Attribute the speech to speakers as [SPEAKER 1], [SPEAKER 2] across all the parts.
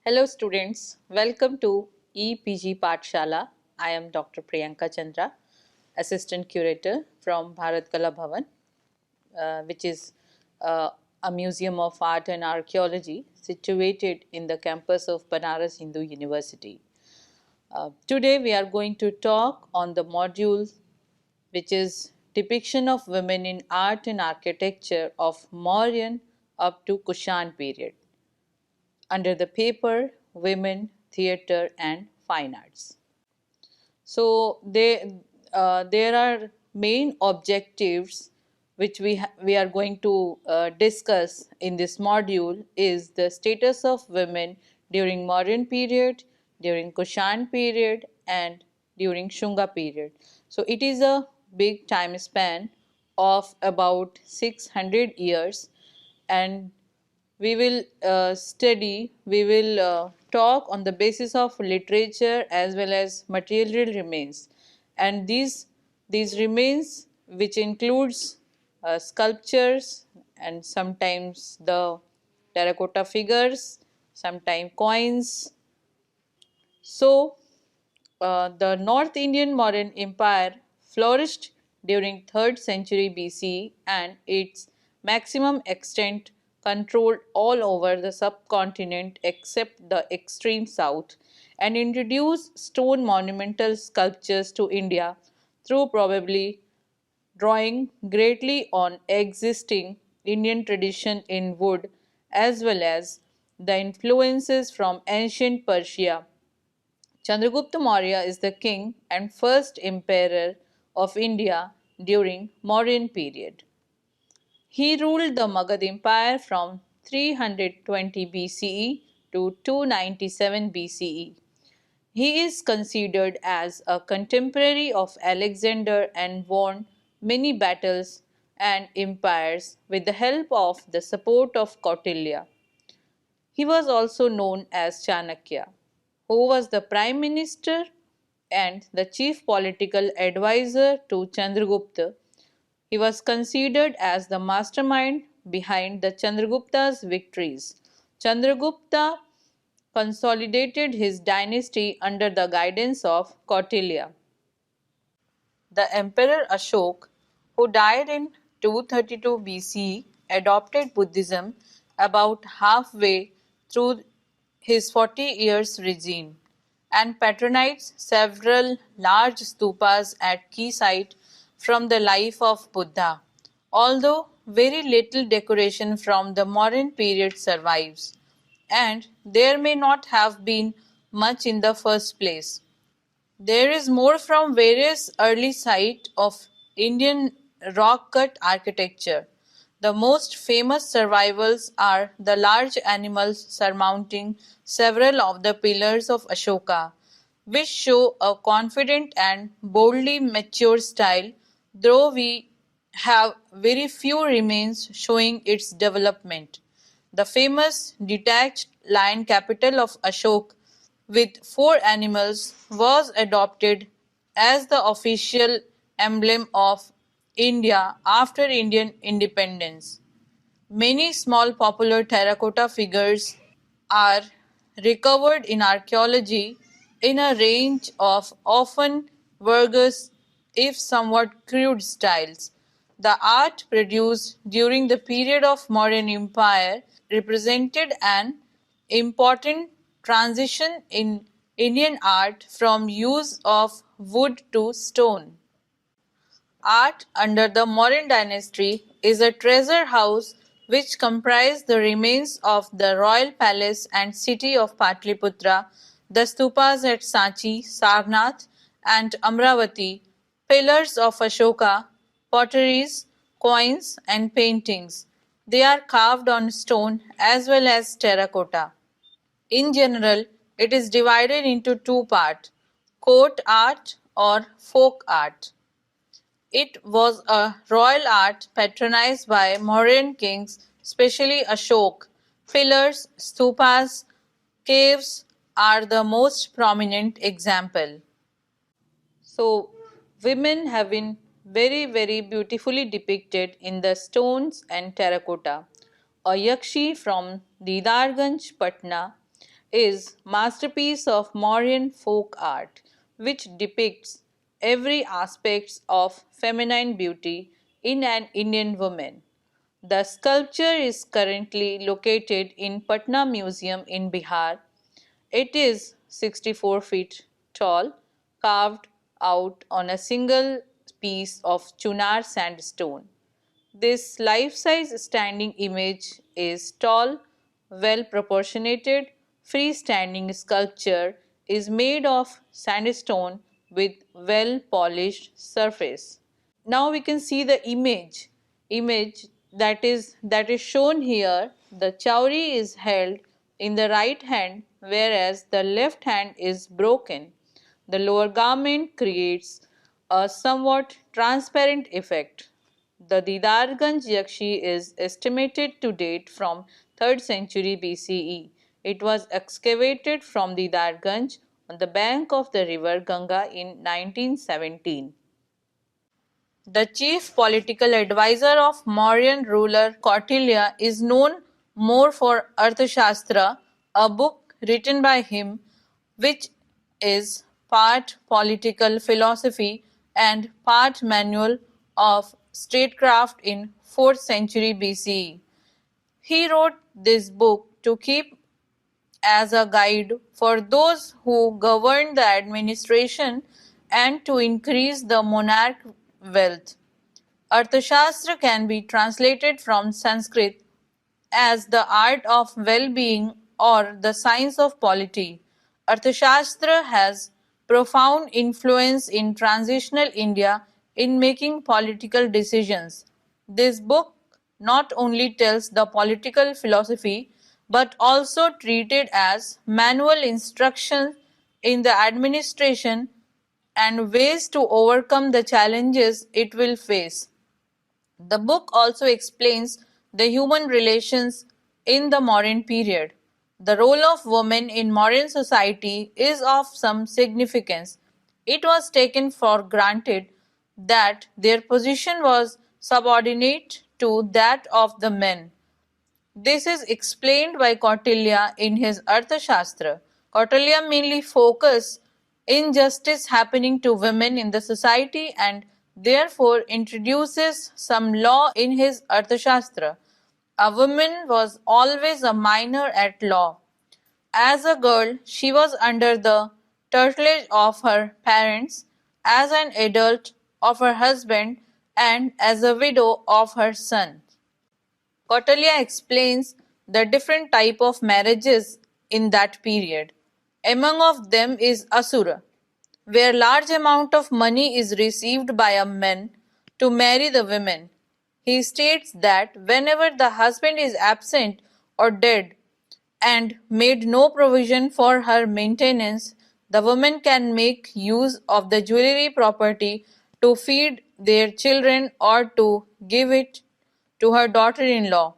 [SPEAKER 1] Hello students, welcome to EPG Pathshala. I am Dr. Priyanka Chandra, Assistant Curator from Bharat Kala Bhavan, which is a museum of art and archaeology situated in the campus of Banaras Hindu University. Today we are going to talk on the module which is depiction of women in art and architecture of Mauryan up to Kushan period under the paper Women, Theatre and Fine Arts. So there are main objectives which we are going to discuss in this module is the status of women during Mauryan period, during Kushan period and during Shunga period. So it is a big time span of about 600 years, and we will talk on the basis of literature as well as material remains. And these remains, which includes sculptures and sometimes the terracotta figures, sometimes coins. So, the North Indian Mauryan Empire flourished during 3rd century BCE, and its maximum extent controlled all over the subcontinent except the extreme south, and introduced stone monumental sculptures to India through probably drawing greatly on existing Indian tradition in wood as well as the influences from ancient Persia. Chandragupta Maurya is the king and first emperor of India during Mauryan period. He ruled the Magad Empire from 320 BCE to 297 BCE. He is considered as a contemporary of Alexander and won many battles and empires with the help of the support of Kautilya. He was also known as Chanakya, who was the prime minister and the chief political advisor to Chandragupta. He was considered as the mastermind behind the Chandragupta's victories. Chandragupta consolidated his dynasty under the guidance of Kautilya. The Emperor Ashok, who died in 232 BC, adopted Buddhism about halfway through his 40 years regime and patronized several large stupas at key sites from the life of Buddha, although very little decoration from the Mauryan period survives, and there may not have been much in the first place. There is more from various early sites of Indian rock cut architecture. The most famous survivals are the large animals surmounting several of the pillars of Ashoka, which show a confident and boldly mature style, though we have very few remains showing its development. The famous detached lion capital of Ashok with four animals was adopted as the official emblem of India after Indian independence. Many small popular terracotta figures are recovered in archaeology in a range of often vulgar, if somewhat crude styles. The art produced during the period of Mauryan Empire represented an important transition in Indian art from use of wood to stone. Art under the Mauryan dynasty is a treasure house which comprised the remains of the royal palace and city of Patliputra, the stupas at Sanchi, Sarnath, and Amravati, pillars of Ashoka, potteries, coins, and paintings. They are carved on stone as well as terracotta. In general, it is divided into two parts: court art or folk art. It was a royal art patronized by Mauryan kings, especially Ashok. Pillars, stupas, caves are the most prominent example. So, women have been very beautifully depicted in the stones and terracotta. A Yakshi from Didarganj, Patna, is masterpiece of Mauryan folk art, which depicts every aspect of feminine beauty in an Indian woman. The sculpture is currently located in Patna Museum in Bihar. It is 64 feet tall, carved out on a single piece of Chunar sandstone. This life size standing image is tall, well proportionated, freestanding sculpture is made of sandstone with well polished surface. Now we can see the image that is shown here. The chowri is held in the right hand, whereas the left hand is broken. The lower garment creates a somewhat transparent effect. The Didarganj Yakshi is estimated to date from 3rd century BCE. It was excavated from Didarganj on the bank of the river Ganga in 1917. The chief political advisor of Mauryan ruler Kautilya is known more for Arthashastra, a book written by him which is part political philosophy and part manual of statecraft in 4th century BCE. He wrote this book to keep as a guide for those who govern the administration and to increase the monarch wealth. Arthashastra can be translated from Sanskrit as the art of well-being or the science of polity. Arthashastra has profound influence in transitional India in making political decisions. This book not only tells the political philosophy but also treated as manual instructions in the administration and ways to overcome the challenges it will face. The book also explains the human relations in the Mauryan period. The role of women in Mauryan society is of some significance. It was taken for granted that their position was subordinate to that of the men. This is explained by Kautilya in his Arthashastra. Kautilya mainly focused injustice happening to women in the society and therefore introduces some law in his Arthashastra. A woman was always a minor at law. As a girl, she was under the tutelage of her parents, as an adult of her husband, and as a widow of her son. Kautilya explains the different type of marriages in that period. Among of them is Asura, where large amount of money is received by a man to marry the women. He states that whenever the husband is absent or dead and made no provision for her maintenance, the woman can make use of the jewelry property to feed their children or to give it to her daughter in law.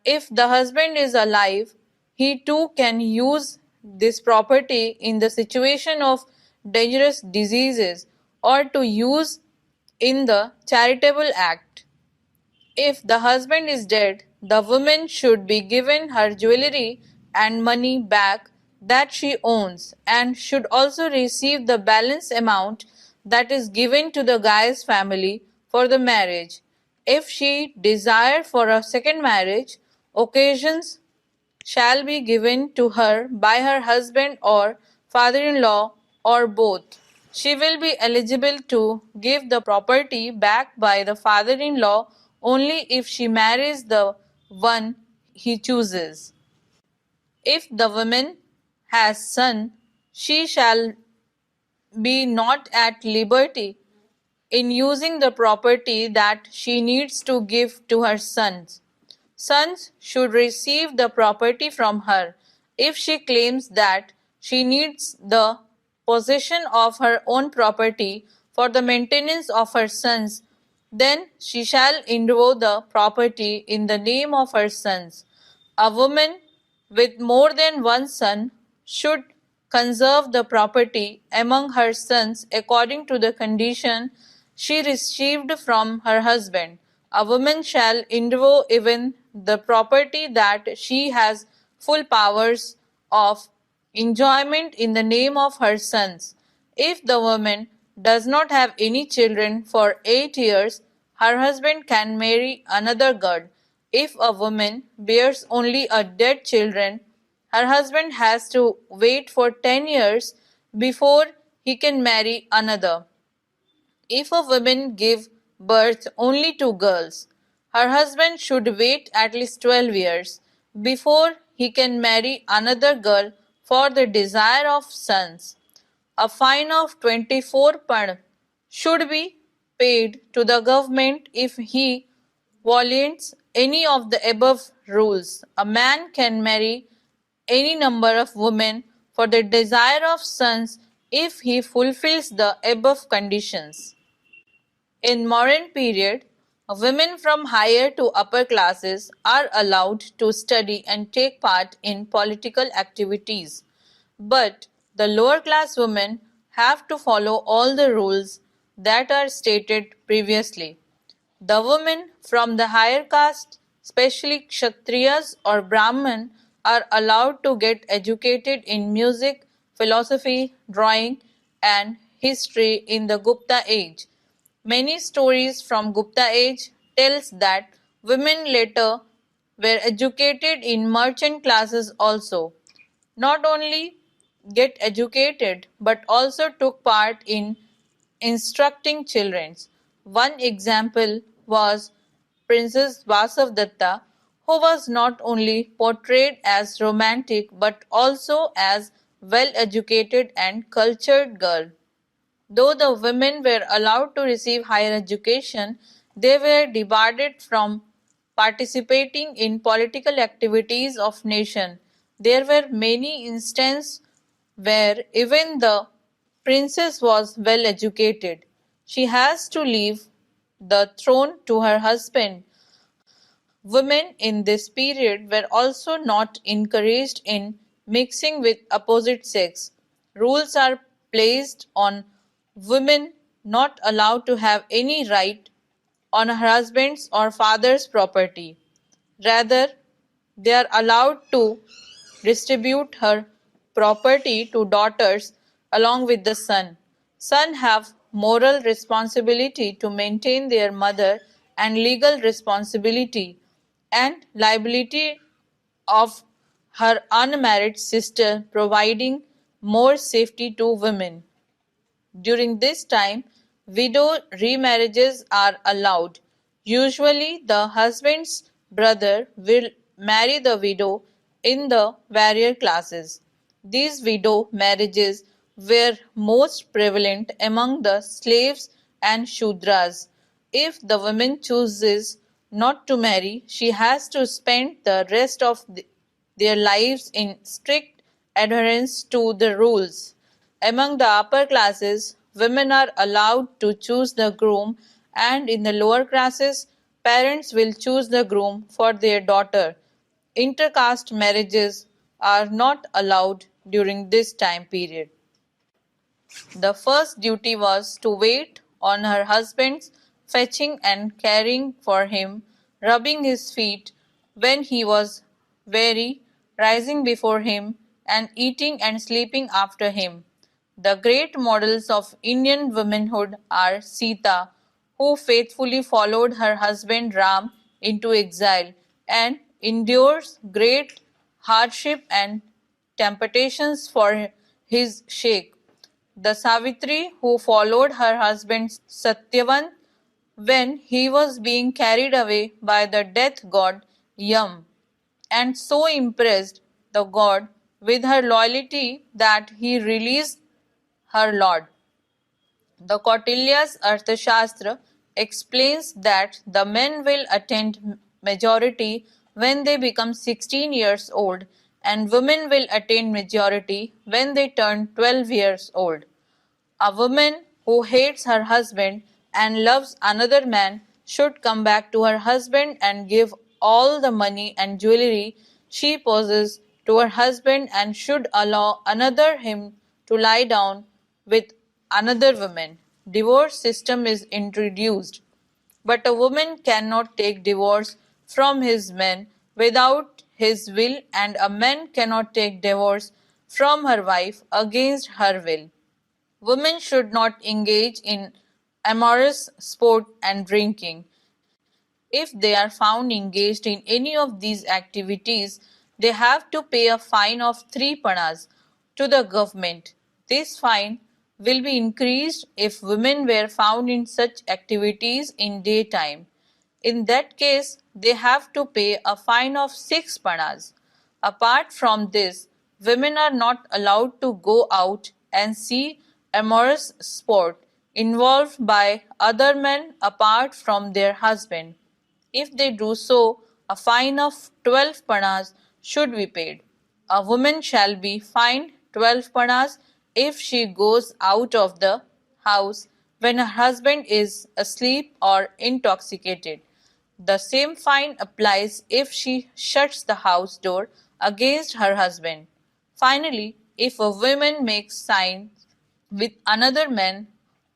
[SPEAKER 1] If the husband is alive, he too can use this property in the situation of dangerous diseases or to use in the charitable act. If the husband is dead, the woman should be given her jewelry and money back that she owns and should also receive the balance amount that is given to the guy's family for the marriage. If she desire for a second marriage, occasions shall be given to her by her husband or father-in-law or both. She will be eligible to give the property back by the father-in-law only if she marries the one he chooses. If the woman has son, she shall be not at liberty in using the property that she needs to give to her sons. Sons should receive the property from her. If she claims that she needs the possession of her own property for the maintenance of her sons, then she shall endow the property in the name of her sons. A woman with more than one son should conserve the property among her sons according to the condition she received from her husband. A woman shall endow even the property that she has full powers of enjoyment in the name of her sons. If the woman does not have any children for 8 years, her husband can marry another girl. If a woman bears only a dead children, her husband has to wait for 10 years before he can marry another. If a woman give birth only to girls, her husband should wait at least 12 years before he can marry another girl for the desire of sons. A fine of 24 pound should be paid to the government if he violates any of the above rules. A man can marry any number of women for the desire of sons if he fulfills the above conditions. In modern period, women from higher to upper classes are allowed to study and take part in political activities. But the lower class women have to follow all the rules that are stated previously. The women from the higher caste, especially Kshatriyas or Brahman, are allowed to get educated in music, philosophy, drawing, and history in the Gupta age. Many stories from Gupta age tells that women later were educated in merchant classes also. Not only get educated but also took part in instructing children. One example was Princess Vasavdatta, who was not only portrayed as romantic but also as well educated and cultured girl. Though the women were allowed to receive higher education, they were debarred from participating in political activities of nation. There were many instances where even the princess was well educated. She has to leave the throne to her husband. Women in this period were also not encouraged in mixing with opposite sex. Rules are placed on women not allowed to have any right on her husband's or father's property. Rather, they are allowed to distribute her property to daughters along with the son. Sons have moral responsibility to maintain their mother and legal responsibility and liability of her unmarried sister, providing more safety to women. During this time, widow remarriages are allowed. Usually, the husband's brother will marry the widow in the warrior classes. These widow marriages were most prevalent among the slaves and Shudras. If the woman chooses not to marry, she has to spend the rest of their lives in strict adherence to the rules. Among the upper classes, women are allowed to choose the groom, and in the lower classes, parents will choose the groom for their daughter. Intercaste marriages are not allowed during this time period. The first duty was to wait on her husband's fetching and caring for him, rubbing his feet when he was weary, rising before him, and eating and sleeping after him. The great models of Indian womanhood are Sita, who faithfully followed her husband Ram into exile and endures great hardship and temptations for his sake. The Savitri who followed her husband Satyavan when he was being carried away by the death god Yam, and so impressed the god with her loyalty that he released her lord. The Kautilya's Arthashastra explains that the men will attain majority when they become 16 years old and women will attain majority when they turn 12 years old. A woman who hates her husband and loves another man should come back to her husband and give all the money and jewelry she possesses to her husband and should allow another him to lie down with another woman. Divorce system is introduced, but a woman cannot take divorce from his man without his will, and a man cannot take divorce from her wife against her will. Women should not engage in amorous sport and drinking. If they are found engaged in any of these activities, they have to pay a fine of 3 panas to the government. This fine will be increased if women were found in such activities in daytime. In that case, they have to pay a fine of 6 panas. Apart from this, women are not allowed to go out and see amorous sport involved by other men apart from their husband. If they do so, a fine of 12 panas should be paid. A woman shall be fined 12 panas if she goes out of the house when her husband is asleep or intoxicated. The same fine applies if she shuts the house door against her husband. Finally, if a woman makes signs with another man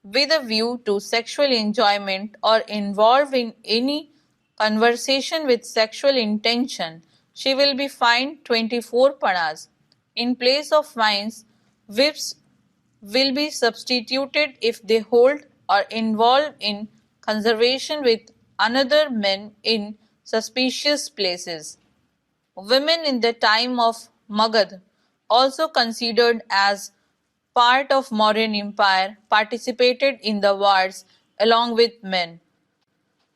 [SPEAKER 1] with a view to sexual enjoyment or involved in any conversation with sexual intention, she will be fined 24 panas. In place of fines, whips will be substituted if they hold or involve in conversation with another men in suspicious places. Women in the time of Magad, also considered as part of Mauryan Empire, participated in the wars along with men.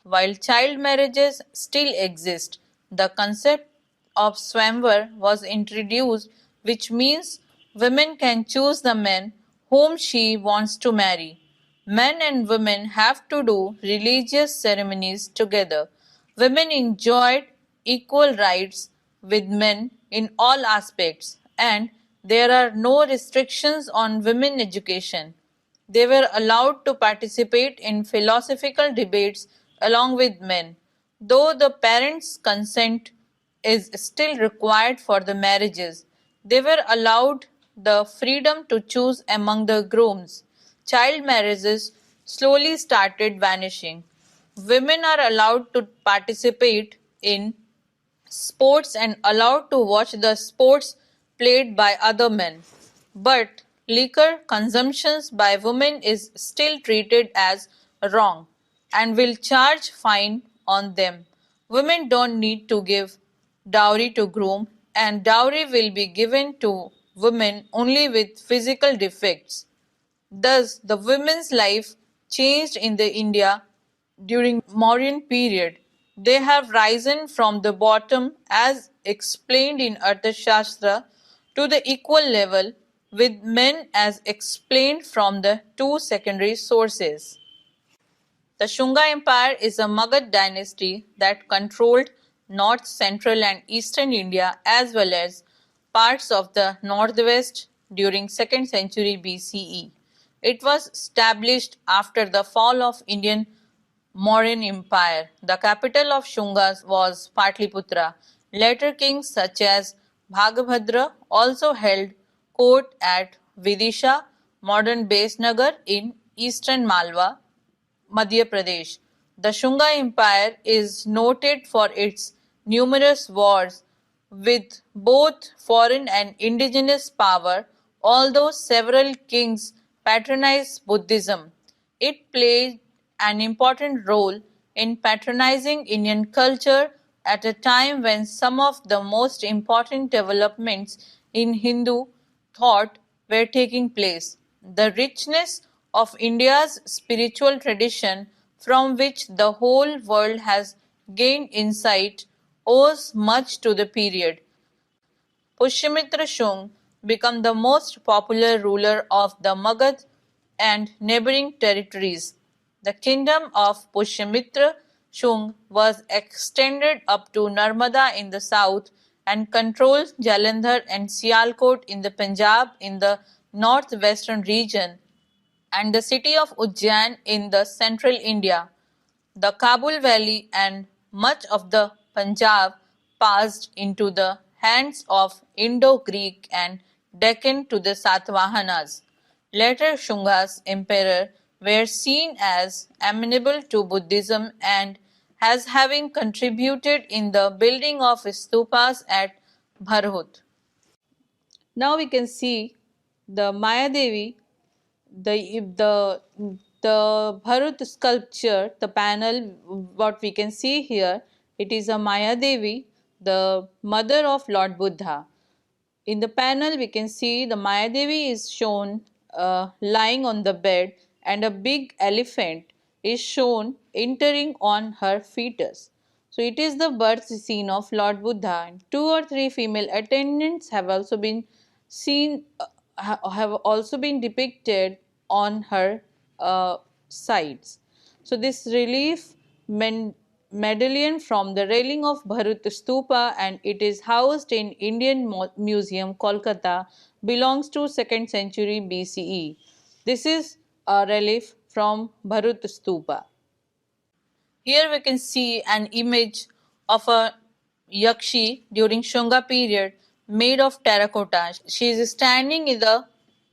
[SPEAKER 1] While child marriages still exist, the concept of Swamvar was introduced, which means women can choose the man whom she wants to marry. Men and women have to do religious ceremonies together. Women enjoyed equal rights with men in all aspects, and there are no restrictions on women education. They were allowed to participate in philosophical debates along with men, though the parents' consent is still required for the marriages. They were allowed the freedom to choose among the grooms. Child marriages slowly started vanishing. Women are allowed to participate in sports and allowed to watch the sports played by other men. But liquor consumption by women is still treated as wrong and will charge fine on them. Women don't need to give dowry to groom, and dowry will be given to women only with physical defects. Thus, the women's life changed in the India during Mauryan period. They have risen from the bottom as explained in Arthashastra to the equal level with men as explained from the two secondary sources. The Shunga Empire is a Magad dynasty that controlled north, central, and eastern India as well as parts of the northwest during 2nd century BCE. It was established after the fall of Indian Mauryan Empire. The capital of Shungas was Patliputra. Later kings such as Bhagabhadra also held court at Vidisha, modern Besnagar in eastern Malwa, Madhya Pradesh. The Shunga Empire is noted for its numerous wars with both foreign and indigenous power, although several kings patronized Buddhism. It played an important role in patronizing Indian culture at a time when some of the most important developments in Hindu thought were taking place. The richness of India's spiritual tradition, from which the whole world has gained insight, owes much to the period. Pushyamitra Shung became the most popular ruler of the Magad and neighboring territories. The kingdom of Pushyamitra Shung was extended up to Narmada in the south and controlled Jalandhar and Sialkot in the Punjab in the northwestern region and the city of Ujjain in the central India. The Kabul Valley and much of the Punjab passed into the hands of Indo-Greek and Deccan to the Satavahanas. Later Shungas emperor were seen as amenable to Buddhism and as having contributed in the building of stupas at Bharhut. Now we can see the Maya Devi, the the Bharut sculpture, the panel. What we can see here, it is a Maya Devi, the mother of Lord Buddha. In the panel, we can see the Maya Devi is shown lying on the bed, and a big elephant is shown entering on her fetus. So, it is the birth scene of Lord Buddha, and two or three female attendants have also been seen, have also been depicted on her sides. So, this relief medallion from the railing of Bharut Stupa, and it is housed in Indian Museum, Kolkata, belongs to 2nd century BCE. This is a relief from Bharut Stupa. Here we can see an image of a Yakshi during Shunga period made of terracotta. She is standing in the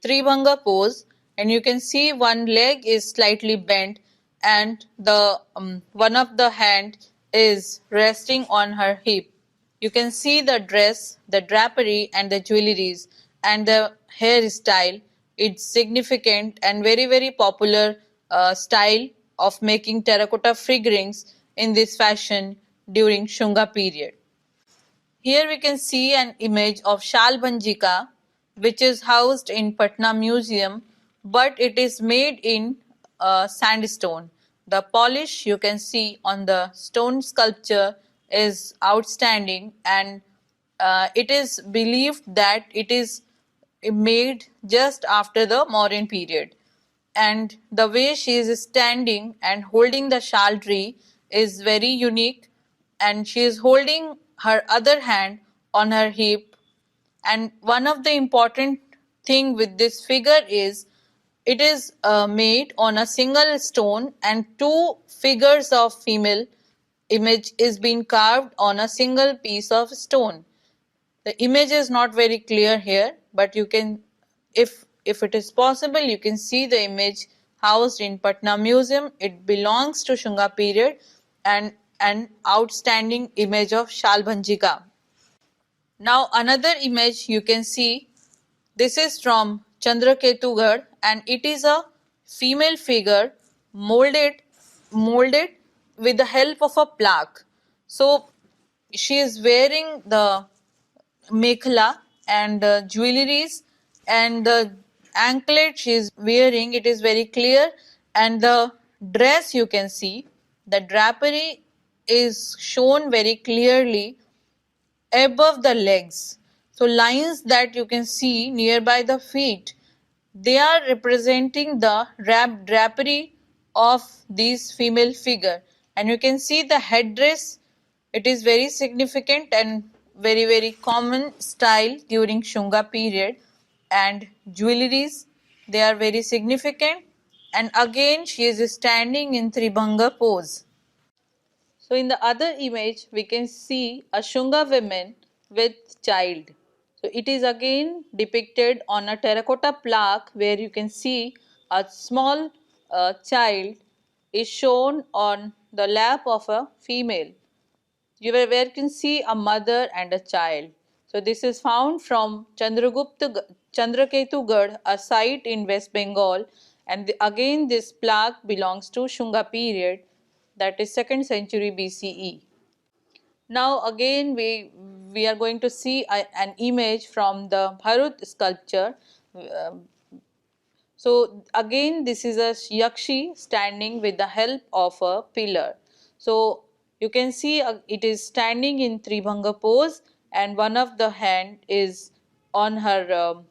[SPEAKER 1] Tribhanga pose, and you can see one leg is slightly bent, and the one of the hand is resting on her hip. You can see the dress, the drapery and the jewelries and the hairstyle. It's significant and very popular style of making terracotta figurines in this fashion during Shunga period. Here we can see an image of Shalbanjika, which is housed in Patna Museum, but it is made in sandstone. The polish you can see on the stone sculpture is outstanding, and it is believed that it is made just after the Mauryan period. And the way she is standing and holding the shal tree is very unique, and she is holding her other hand on her hip. And one of the important thing with this figure is it is made on a single stone, and two figures of female image is being carved on a single piece of stone. The image is not very clear here, but you can, if it is possible, you can see the image housed in Patna Museum. It belongs to Shunga period, and an outstanding image of Shalbanjika. Now another image you can see, this is from Chandraketugarh, and it is a female figure molded with the help of a plaque. So she is wearing the mekhla and jewelries, and the anklet she is wearing, it is very clear, and the dress you can see, the drapery is shown very clearly above the legs. So lines that you can see nearby the feet, they are representing the drapery of this female figure. And you can see the headdress, it is very significant and very common style during Shunga period. And jewelries, they are very significant. And again she is standing in Tribhanga pose. So in the other image, we can see a Shunga woman with child. So it is again depicted on a terracotta plaque, where you can see a small child is shown on the lap of a female. Where you can see a mother and a child. So this is found from Chandraketugarh, a site in West Bengal, and again this plaque belongs to Shunga period, that is 2nd century BCE. Now again we are going to see an image from the Bharut sculpture. So again this is a Yakshi standing with the help of a pillar. So you can see it is standing in Tribhanga pose, and one of the hand is on her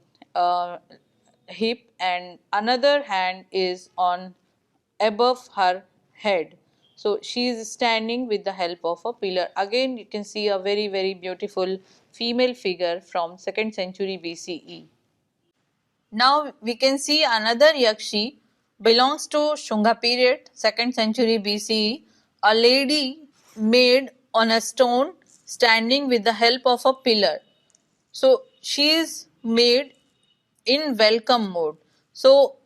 [SPEAKER 1] hip, and another hand is on above her head. So she is standing with the help of a pillar. Again you can see a very beautiful female figure from 2nd century BCE. Now we can see another Yakshi belongs to Shunga period, 2nd century BCE, a lady made on a stone standing with the help of a pillar. So she is made in welcome mode. So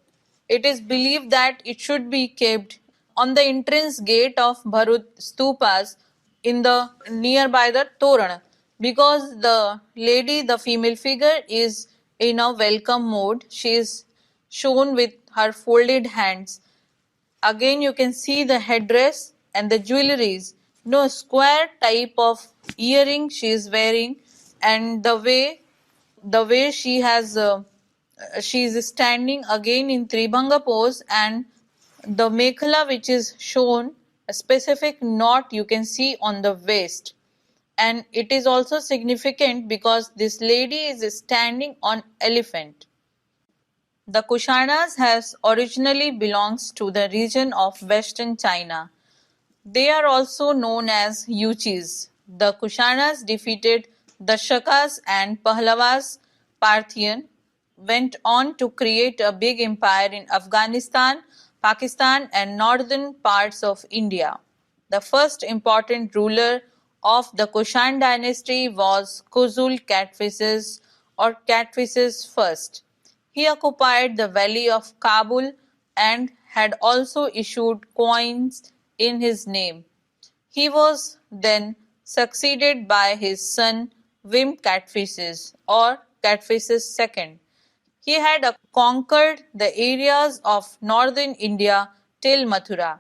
[SPEAKER 1] it is believed that it should be kept on the entrance gate of Bharut stupas in the nearby the Toran, because the lady, the female figure, is in a welcome mode. She is shown with her folded hands. Again, you can see the headdress and the jewelries. Square type of earring she is wearing, and the way she is standing again in Tribhanga pose, and the mekhala which is shown a specific knot you can see on the waist, and it is also significant because this lady is standing on elephant. The Kushanas has originally belongs to the region of western China. They are also known as Yuchis. The Kushanas defeated the Shakas and Pahlavas. Parthian went on to create a big empire in Afghanistan, Pakistan, and northern parts of India. The first important ruler of the Kushan dynasty was Kuzul Catphises or Catphises I. He occupied the valley of Kabul and had also issued coins in his name. He was then succeeded by his son Vim Catphises or Catphises II. He had conquered the areas of northern India till Mathura.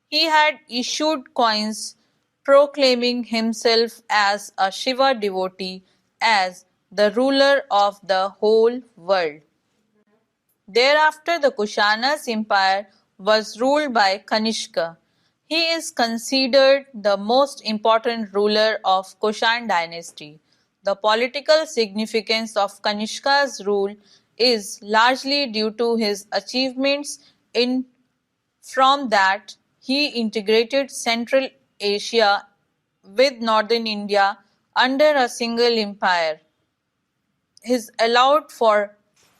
[SPEAKER 1] He had issued coins proclaiming himself as a Shiva devotee, as the ruler of the whole world. Thereafter the Kushana's empire was ruled by Kanishka. He is considered the most important ruler of Kushan dynasty. The political significance of Kanishka's rule is largely due to his achievements in from that he integrated Central Asia with northern India under a single empire. His allowed for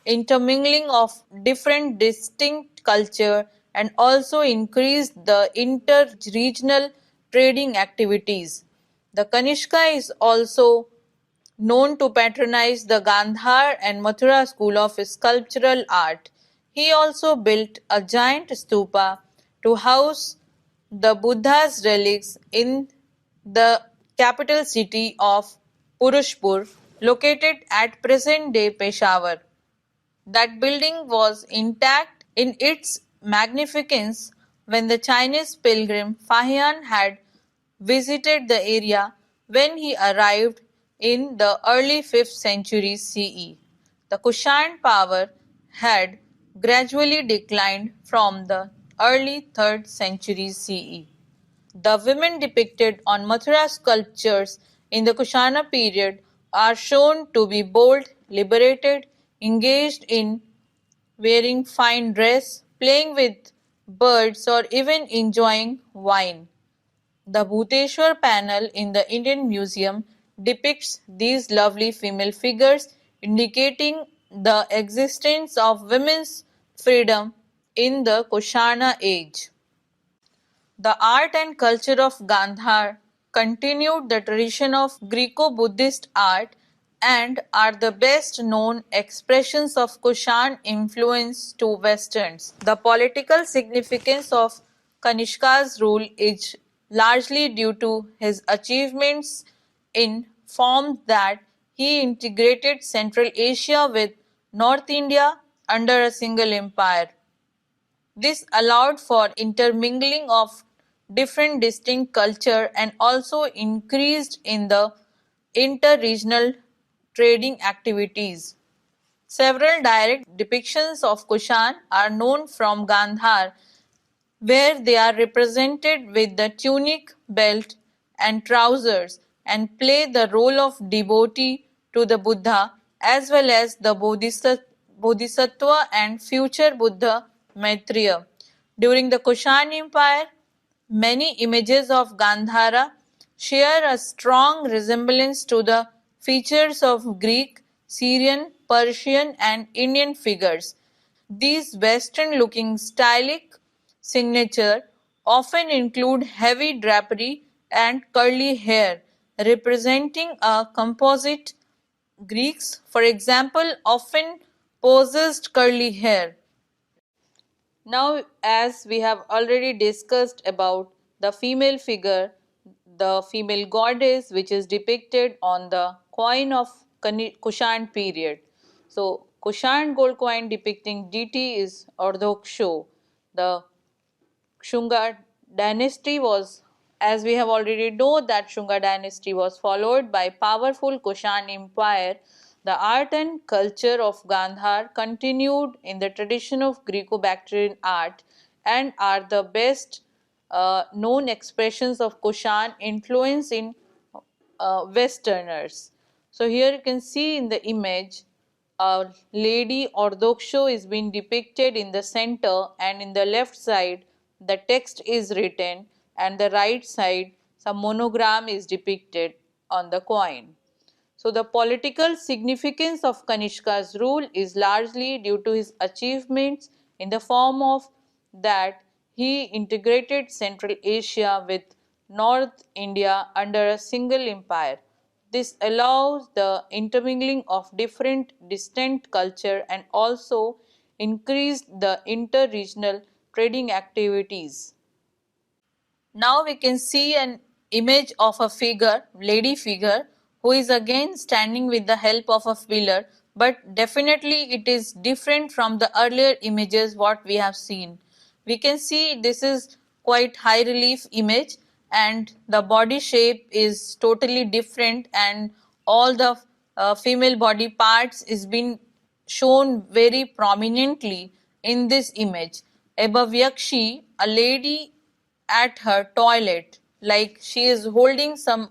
[SPEAKER 1] intermingling of different distinct culture and also increased the inter-regional trading activities. The Kanishka is also known to patronize the Gandhar and Mathura school of sculptural art. He also built a giant stupa to house the Buddha's relics in the capital city of Purushpur, located at present-day Peshawar. That building was intact in its magnificence when the Chinese pilgrim Fahian had visited the area when he arrived in the early 5th century CE. The Kushan power had gradually declined from the early 3rd century CE. The women depicted on Mathura sculptures in the Kushana period are shown to be bold, liberated, engaged in wearing fine dress, playing with birds, or even enjoying wine. The Bhuteshwar panel in the Indian Museum depicts these lovely female figures, indicating the existence of women's freedom in the Kushana age. The art and culture of Gandhar continued the tradition of Greco-Buddhist art and are the best known expressions of Kushan influence to Westerns. The political significance of Kanishka's rule is largely due to his achievements in form that he integrated Central Asia with North India under a single empire. This allowed for intermingling of different distinct culture and also increased in the inter-regional trading activities. Several direct depictions of Kushan are known from Gandhar, where they are represented with the tunic, belt, and trousers and play the role of devotee to the Buddha as well as the Bodhisattva and future Buddha Maitreya. During the Kushan Empire, many images of Gandhara share a strong resemblance to the features of Greek, Syrian, Persian, and Indian figures. These Western-looking stylistic signature often include heavy drapery and curly hair, representing a composite. Greeks, for example, often possessed curly hair. Now, as we have already discussed about the female figure, the female goddess which is depicted on the coin of Kushan period. So Kushan gold coin depicting deity is Ardhoksho. The Shunga dynasty was, as we have already know, that Shunga dynasty was followed by powerful Kushan empire. The art and culture of Gandhar continued in the tradition of Greco-Bactrian art and are the best known expressions of Kushan influence in Westerners. So here you can see in the image a lady Ordoksho is being depicted in the center, and in the left side the text is written, and the right side some monogram is depicted on the coin. So the political significance of Kanishka's rule is largely due to his achievements in the form of that he integrated Central Asia with North India under a single empire. This allows the intermingling of different distant culture and also increased the inter-regional trading activities. Now we can see an image of a figure, lady figure, who is again standing with the help of a pillar, but definitely it is different from the earlier images what we have seen. We can see this is quite high relief image, and the body shape is totally different, and all the female body parts is been shown very prominently in this image. Above Yakshi, a lady at her toilet, like she is holding some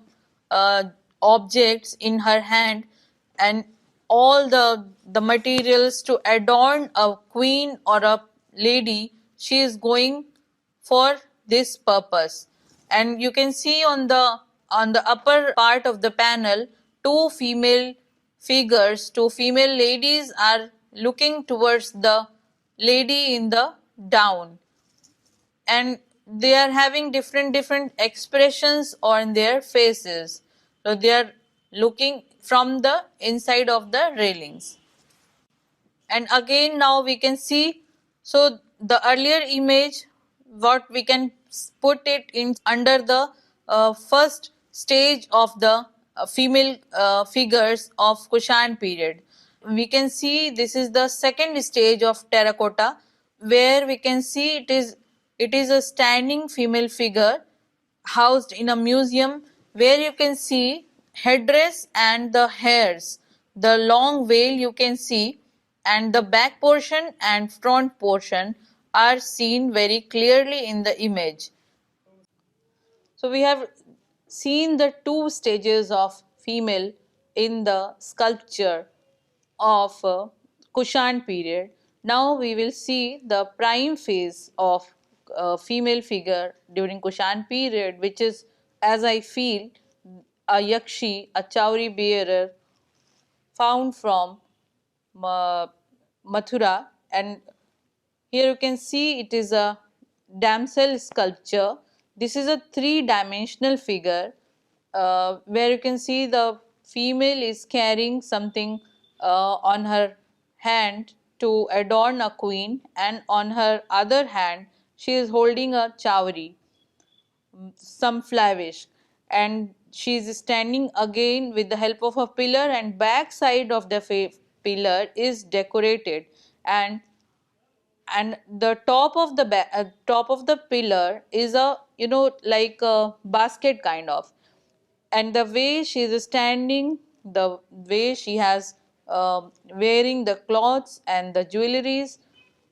[SPEAKER 1] uh, objects in her hand, and all the materials to adorn a queen or a lady, she is going for this purpose. And you can see on the upper part of the panel two female figures, two female ladies are looking towards the lady in the down, and they are having different expressions on their faces, so they are looking from the inside of the railings. And again now we can see, so the earlier image, what we can put it in under the first stage of the female figures of Kushan period. We can see this is the second stage of terracotta, where we can see it is a standing female figure housed in a museum, where you can see headdress and the hairs, the long veil you can see, and the back portion and front portion are seen very clearly in the image. So we have seen the two stages of female in the sculpture of Kushan period. Now we will see the prime phase of female figure during Kushan period, which is, as I feel, a yakshi, a chowri bearer found from Mathura, and here you can see it is a damsel sculpture. This is a three-dimensional figure where you can see the female is carrying something on her hand to adorn a queen, and on her other hand she is holding a chowri, some flavish, and she is standing again with the help of a pillar, and back side of the pillar is decorated, and the top of the pillar is a, you know, like a basket kind of, and the way she is standing, the way she has wearing the clothes and the jewelries,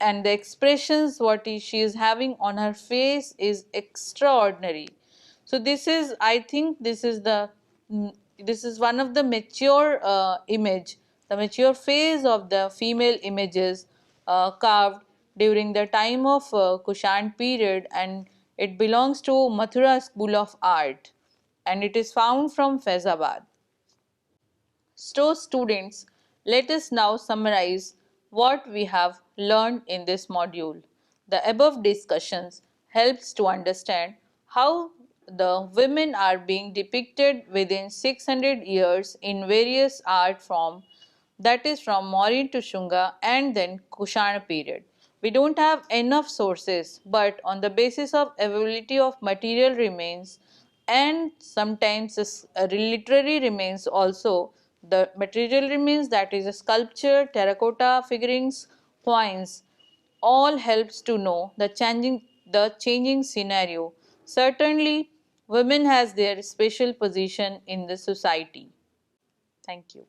[SPEAKER 1] and the expressions what she is having on her face is extraordinary. So this is, I think this is the this is one of the mature image, the mature phase of the female images carved during the time of Kushan period, and it belongs to Mathura School of Art, and it is found from Faizabad. So students, let us now summarize what we have learned in this module. The above discussions helps to understand how the women are being depicted within 600 years in various art forms, that is from Mauryan to Shunga and then Kushana period. We don't have enough sources, but on the basis of availability of material remains and sometimes literary remains also, The material remains, that is a sculpture, terracotta, figurines, coins, all helps to know the changing scenario. Certainly, women has their special position in the society. Thank you.